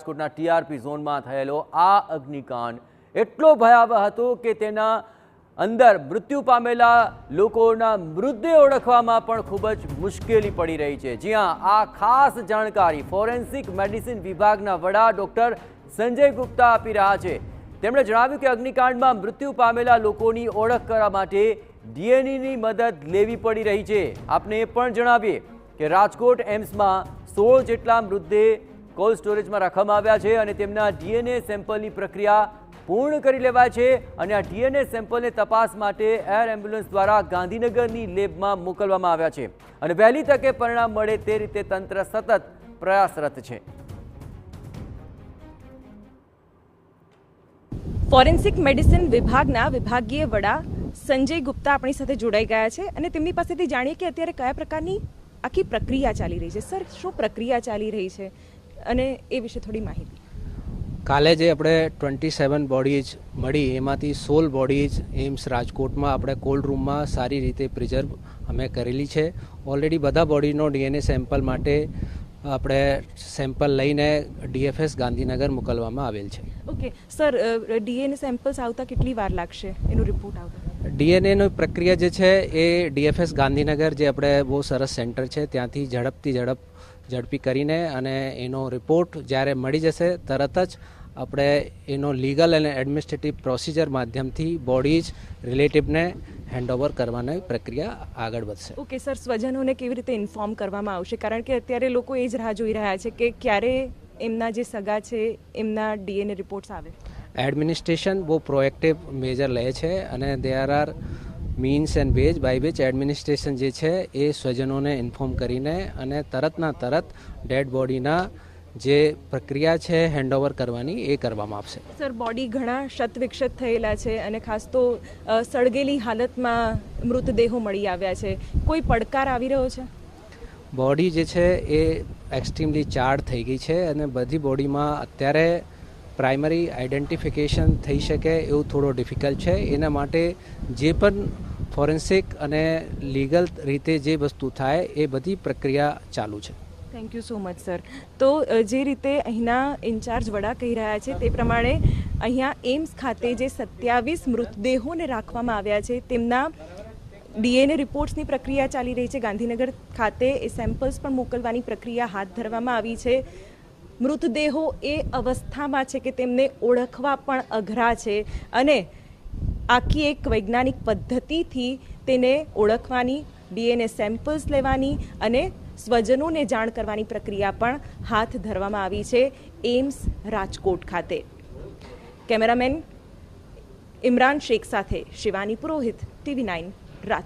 રાજકોટના ટીઆરપી ઝોનમાં થયેલો આ અગ્નિકાંડ એટલો ભયાવહ હતો કે તેના અંદર મૃત્યુ પામેલા લોકોના મૃતદેહ ઓળખવામાં પણ ખૂબ જ મુશ્કેલી પડી રહી છે। જી હા, આ ખાસ જાણકારી ફોરેન્સિક મેડિસિન વિભાગના વડા ડોક્ટર સંજય ગુપ્તા આપી રહ્યા છે। તેમણે જણાવ્યું કે અગ્નિકાંડમાં મૃત્યુ પામેલા લોકોની ઓળખ કરવા માટે ડીએનએની મદદ લેવી પડી રહી છે। આપને એ પણ જણાવીએ કે રાજકોટ એમ્સમાં 16 જેટલા મૃતદેહ કોલ્ડ સ્ટોરેજમાં રાખવામાં આવ્યા છે અને તેમના ડીએનએ સેમ્પલની પ્રક્રિયા પૂર્ણ કરી લેવાય છે અને આ ડીએનએ સેમ્પલને તપાસ માટે એર એમ્બ્યુલન્સ દ્વારા ગાંધીનગરની લેબમાં મોકલવામાં આવ્યા છે અને વહેલી તકે પરિણામ મળે તે રીતે તંત્ર સતત પ્રયાસરત છે। ફોરેન્સિક મેડિસિન વિભાગના વિભાગીય વડા સંજય ગુપ્તા આપણી સાથે જોડાઈ ગયા છે અને તેમની પાસેથી જાણીએ કે અત્યારે કયા પ્રકારની આખી પ્રક્રિયા ચાલી રહી છે। સર, શું પ્રક્રિયા ચાલી રહી છે અને એ વિશે થોડી માહિતી। કાલે જે આપણે 27 બોડીઝ મળી એમાંથી 16 બોડીઝ એમ્સ રાજકોટમાં આપણે કોલ્ડ રૂમમાં સારી રીતે પ્રિઝર્વ અમે કરેલી છે। ઓલરેડી બધા બોડીનો ડીએનએ સેમ્પલ માટે આપણે સેમ્પલ લઈને ડીએફએસ ગાંધીનગર મોકલવામાં આવેલ છે। ઓકે સર, ડીએનએ સેમ્પલ્સ આવતા કેટલી વાર લાગશે એનો રિપોર્ટ આવતા? ડીએનએની પ્રક્રિયા જે છે એ ડીએફએસ ગાંધીનગર જે આપણે બહુ સરસ સેન્ટર છે ત્યાંથી ઝડપી કરીને અને એનો રિપોર્ટ જ્યારે મળી જશે તરત જ આપણે એનો લીગલ અને એડમિનિસ્ટ્રેટિવ પ્રોસિજર માધ્યમથી બોડીઝ રિલેટિવને હેન્ડઓવર કરવાની પ્રક્રિયા આગળ વધશે। ઓકે સર, સ્વજનોને કેવી રીતે ઇન્ફોર્મ કરવામાં આવશે? કારણ કે અત્યારે લોકો એ જ રાહ જોઈ રહ્યા છે કે ક્યારે એમના જે સગા છે એમના ડીએનએ રિપોર્ટ્સ આવે। એડમિનિસ્ટ્રેશન બહુ પ્રોએક્ટિવ મેજર લે છે અને there are means and ways by which administration જે છે એ સ્વજનોને ઇન્ફોર્મ કરીને અને તરતના તરત ડેડ બોડીના જે પ્રક્રિયા છે હેન્ડઓવર કરવાની એ કરવામાં આવશે। સર, બોડી ઘણા ક્ષતવિક્ષત થયેલા છે અને ખાસ તો સળગેલી હાલતમાં મૃતદેહો મળી આવ્યા છે। કોઈ પડકાર આવી રહ્યો છે? બોડી જે છે એ એક્સ્ટ્રીમલી ચાર્જ થઈ ગઈ છે અને બધી બોડીમાં અત્યારે પ્રાઇમરી આઈડેન્ટિફિકેશન થઈ શકે એવું થોડો ડિફિકલ્ટ છે। એના માટે જે પણ ફોરેન્સિક અને લીગલ રીતે જે વસ્તુ થાય એ બધી પ્રક્રિયા ચાલુ છે। Thank you so much sir. તો જે રીતે અહીંના ઇન્ચાર્જ વડા કહી રહ્યા છે તે પ્રમાણે અહીંયા એમ્સ ખાતે જે 27 મૃતદેહોને રાખવામાં આવ્યા છે તેમના ડીએનએ રિપોર્ટ્સની પ્રક્રિયા ચાલી રહી છે। ગાંધીનગર ખાતે એ સેમ્પલ્સ પણ મોકલવાની પ્રક્રિયા હાથ ધરવામાં આવી છે। મૃતદેહો એ અવસ્થામાં છે કે તેમને ઓળખવા પણ અઘરા છે અને આખી એક વૈજ્ઞાનિક પદ્ધતિથી તેને ઓળખવાની, ડીએનએ સેમ્પલ્સ લેવાની અને સ્વજનોને જાણ કરવાની પ્રક્રિયા પણ હાથ ધરવામાં આવી છે એમ્સ રાજકોટ ખાતે। કેમેરામેન ઇમરાન શેખ સાથે શિવાની પુરોહિત, TV9 રાજકોટ।